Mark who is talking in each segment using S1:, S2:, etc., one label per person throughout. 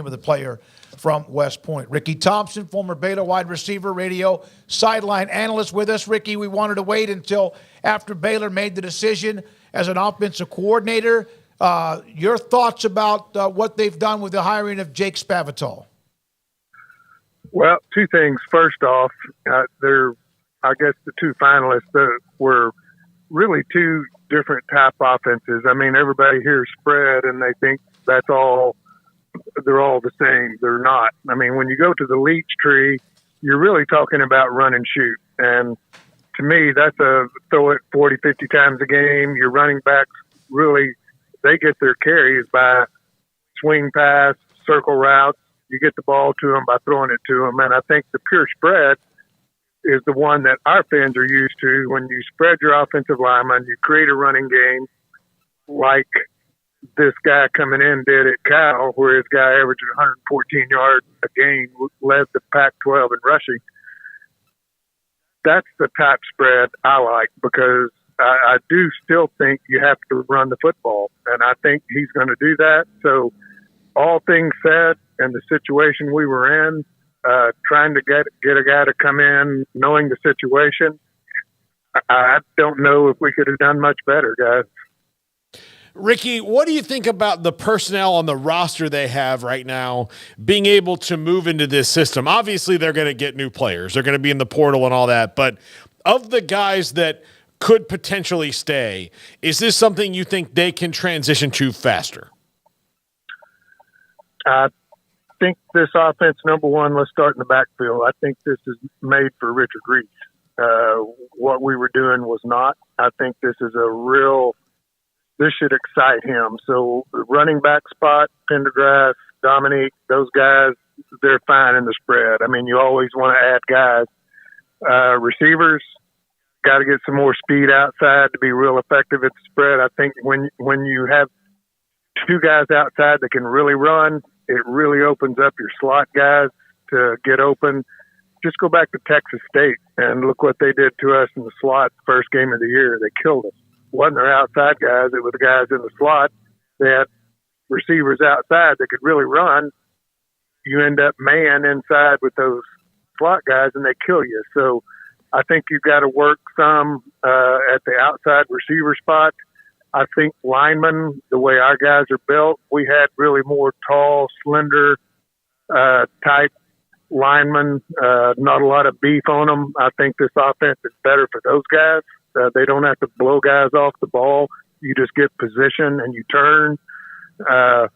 S1: with a player from West Point. Ricky Thompson, former Baylor wide receiver, radio sideline analyst with us. Ricky, we wanted to wait until after Baylor made the decision as an offensive coordinator. Your thoughts about what they've done with the hiring of Jake Spavital?
S2: Well, two things. First off, I guess the two finalists were really two different type offenses. I mean, everybody hears spread and they think they're all the same. They're not. I mean, when you go to the Leach tree, you're really talking about run and shoot. And to me, that's a throw it 40, 50 times a game. Your running backs really, they get their carries by swing pass, circle routes. You get the ball to them by throwing it to them. And I think the pure spread is the one that our fans are used to. When you spread your offensive lineman, you create a running game like this guy coming in did at Cal, where his guy averaged 114 yards a game, led the Pac-12 in rushing. That's the type spread I like, because I do still think you have to run the football, and I think he's going to do that. So all things said, and the situation we were in, trying to get a guy to come in knowing the situation, I don't know if we could have done much better, guys.
S3: Ricky, what do you think about the personnel on the roster they have right now being able to move into this system? Obviously, they're going to get new players. They're going to be in the portal and all that. But of the guys that could potentially stay, is this something you think they can transition to faster?
S2: I think this offense, number one, let's start in the backfield. I think this is made for Richard Reese. What we were doing was not. I think this is this should excite him. So running back spot, Pendergrass, Dominique, those guys, they're fine in the spread. I mean, you always want to add guys. Receivers, got to get some more speed outside to be real effective at the spread. I think when you have two guys outside that can really run, it really opens up your slot guys to get open. Just go back to Texas State and look what they did to us in the slot first game of the year. They killed us. It wasn't their outside guys. It was the guys in the slot. They had receivers outside that could really run. You end up man inside with those slot guys, and they kill you. So I think you've got to work some at the outside receiver spot. I think linemen, the way our guys are built, we had really more tall, slender type linemen, not a lot of beef on them. I think this offense is better for those guys. They don't have to blow guys off the ball. You just get position and you turn. I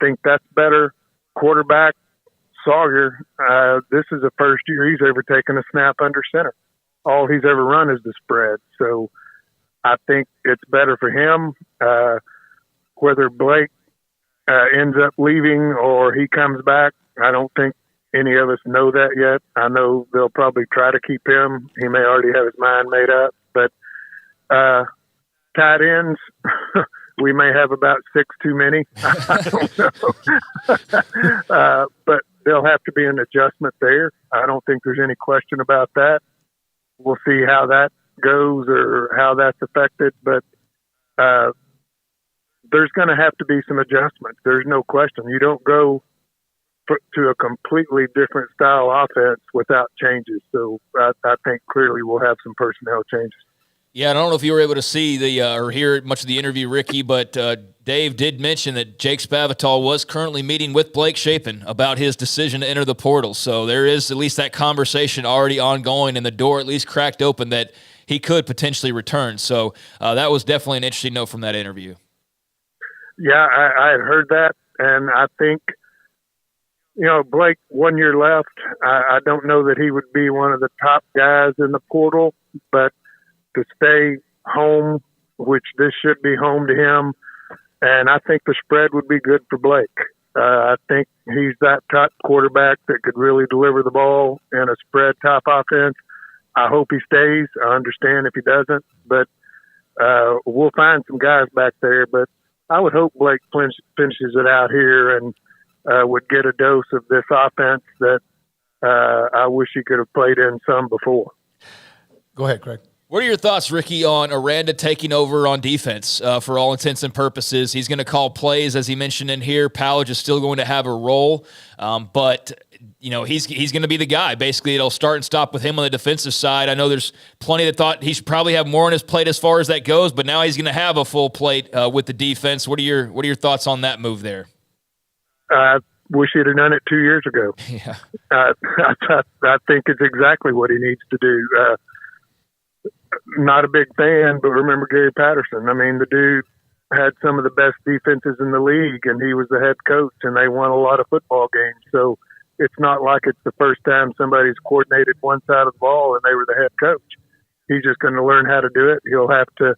S2: think that's better. Quarterback, Sawyer, this is the first year he's ever taken a snap under center. All he's ever run is the spread. So I think it's better for him. Whether Blake ends up leaving or he comes back, I don't think any of us know that yet. I know they'll probably try to keep him. He may already have his mind made up. But tight ends, we may have about 6 too many. I don't know. But there'll have to be an adjustment there. I don't think there's any question about that. We'll see how that goes or how that's affected. But there's going to have to be some adjustments. There's no question. You don't go to a completely different style offense without changes. So I think clearly we'll have some personnel changes.
S4: Yeah, I don't know if you were able to see or hear much of the interview, Ricky, but Dave did mention that Jake Spavital was currently meeting with Blake Shapen about his decision to enter the portal. So there is at least that conversation already ongoing, and the door at least cracked open that he could potentially return. So that was definitely an interesting note from that interview.
S2: Yeah, I had heard that, and I think, Blake, 1 year left. I don't know that he would be one of the top guys in the portal, but to stay home, which this should be home to him, and I think the spread would be good for Blake. I think he's that top quarterback that could really deliver the ball in a spread top offense. I hope he stays. I understand if he doesn't, but we'll find some guys back there. But I would hope Blake finishes it out here and would get a dose of this offense that I wish he could have played in some before.
S1: Go ahead, Craig.
S4: What are your thoughts, Ricky, on Aranda taking over on defense for all intents and purposes? He's going to call plays, as he mentioned in here. Powledge is still going to have a role, but he's going to be the guy. Basically, it'll start and stop with him on the defensive side. I know there's plenty that thought he should probably have more on his plate as far as that goes, but now he's going to have a full plate with the defense. What are your thoughts on that move there?
S2: Wish he'd have done it 2 years ago.
S4: Yeah,
S2: I think it's exactly what he needs to do. Not a big fan, but remember Gary Patterson. I mean, the dude had some of the best defenses in the league, and he was the head coach, and they won a lot of football games. So it's not like it's the first time somebody's coordinated one side of the ball and they were the head coach. He's just going to learn how to do it. He'll have to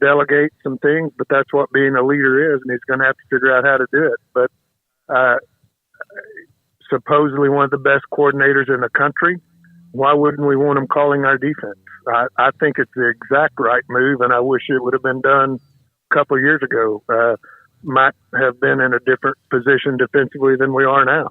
S2: delegate some things, but that's what being a leader is, and he's going to have to figure out how to do it. But supposedly one of the best coordinators in the country, why wouldn't we want him calling our defense? I think it's the exact right move, and I wish it would have been done a couple of years ago. Might have been in a different position defensively than we are now.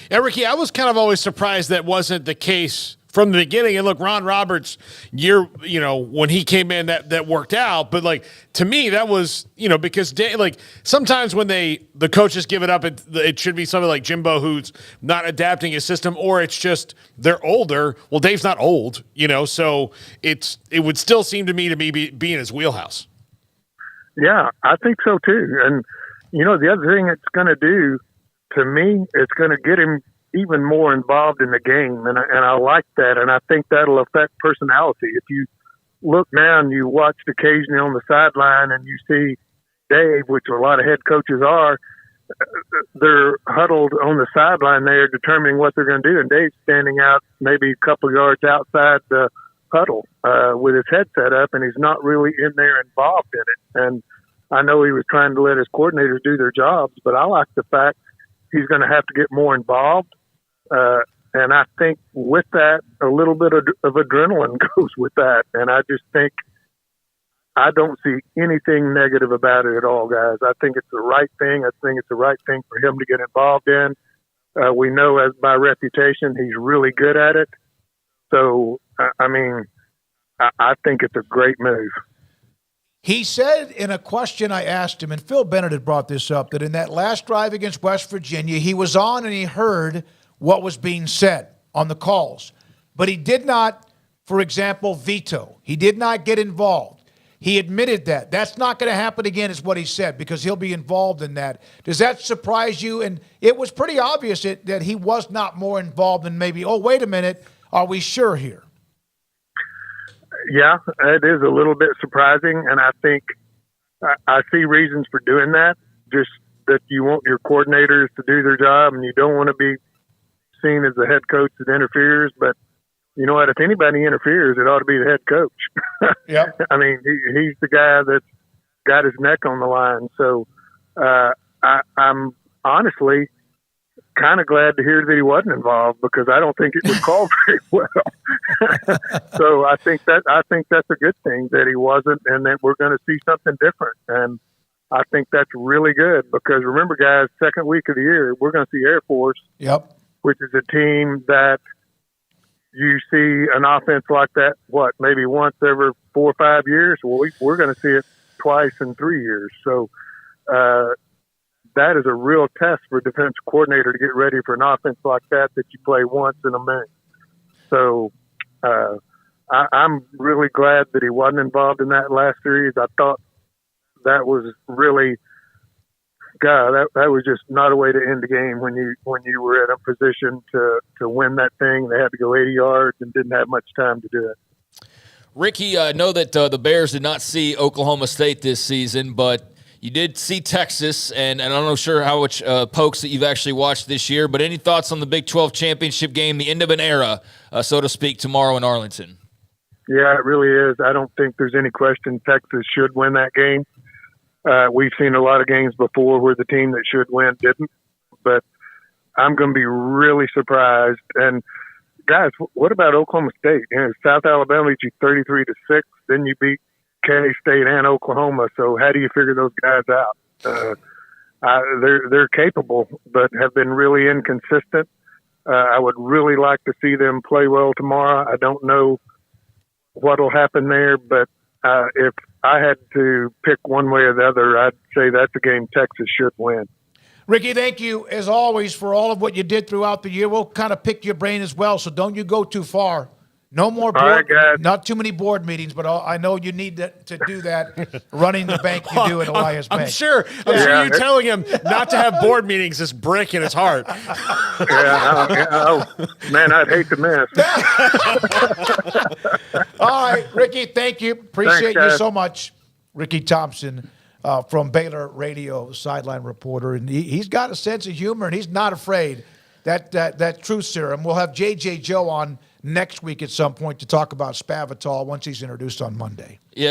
S3: Yeah, Ricky, I was kind of always surprised that wasn't the case from the beginning. And look, Ron Roberts, when he came in, that worked out. But to me, that was, because sometimes when the coaches give it up, it should be somebody like Jimbo who's not adapting his system, or it's just they're older. Well, Dave's not old, so it would still seem to me be in his wheelhouse.
S2: Yeah, I think so too. And the other thing it's going to do to me, it's going to get him even more involved in the game, and I like that, and I think that'll affect personality. If you look now and you watch occasionally on the sideline and you see Dave, which a lot of head coaches are, they're huddled on the sideline there determining what they're going to do, and Dave's standing out maybe a couple yards outside the huddle with his headset up, and he's not really in there involved in it. And I know he was trying to let his coordinators do their jobs, but I like the fact he's going to have to get more involved. And I think with that, a little bit of adrenaline goes with that. And I just think I don't see anything negative about it at all, guys. I think it's the right thing. I think it's the right thing for him to get involved in. We know as by reputation, he's really good at it. So, I think it's a great move.
S1: He said in a question I asked him, and Phil Bennett had brought this up, that in that last drive against West Virginia, he was on and he heard what was being said on the calls. But he did not, for example, veto. He did not get involved. He admitted that. That's not going to happen again, is what he said, because he'll be involved in that. Does that surprise you? And it was pretty obvious that he was not more involved than maybe, oh, wait a minute, are we sure here?
S2: Yeah, it is a little bit surprising, and I think I see reasons for doing that, just that you want your coordinators to do their job, and you don't want to be seen as the head coach that interferes. But you know what? If anybody interferes, it ought to be the head coach.
S1: Yep.
S2: I mean, he's the guy that's got his neck on the line. So I'm honestly kind of glad to hear that he wasn't involved, because I don't think it was called very well. So I think that's a good thing that he wasn't, and that we're going to see something different. And I think that's really good, because remember, guys, second week of the year, we're going to see Air Force,
S1: yep,
S2: which is a team that you see an offense like that, maybe once every 4 or 5 years? Well, we're going to see it twice in 3 years. So that is a real test for a defensive coordinator to get ready for an offense like that you play once in a minute. So I'm really glad that he wasn't involved in that last series. I thought that was really, God, that was just not a way to end the game when you were in a position to win that thing. They had to go 80 yards and didn't have much time to do it.
S4: Ricky, I know that the Bears did not see Oklahoma State this season, but you did see Texas, and I'm not sure how much pokes that you've actually watched this year, but any thoughts on the Big 12 championship game, the end of an era, so to speak, tomorrow in Arlington?
S2: Yeah, it really is. I don't think there's any question Texas should win that game. We've seen a lot of games before where the team that should win didn't, but I'm going to be really surprised. And guys, what about Oklahoma State? South Alabama beat you 33-6, then you beat K-State and Oklahoma. So how do you figure those guys out? They're capable, but have been really inconsistent. I would really like to see them play well tomorrow. I don't know what'll happen there, but if I had to pick one way or the other, I'd say that's a game Texas should win.
S1: Ricky, thank you, as always, for all of what you did throughout the year. We'll kind of pick your brain as well, so don't you go too far. No more board,
S2: right, guys.
S1: not too many board meetings, but I know you need to do that running the bank you do at Elias Bank.
S3: I'm sure you're telling him not to have board meetings is brick in his heart.
S2: Man, I'd hate to miss.
S1: All right, Ricky, thank you. Appreciate
S2: Thanks,
S1: you so much. Ricky Thompson from Baylor Radio Sideline Reporter, and he's got a sense of humor, and he's not afraid. That truth serum. We'll have J.J. Joe on next week at some point to talk about Spavital once he's introduced on Monday.
S4: Yeah.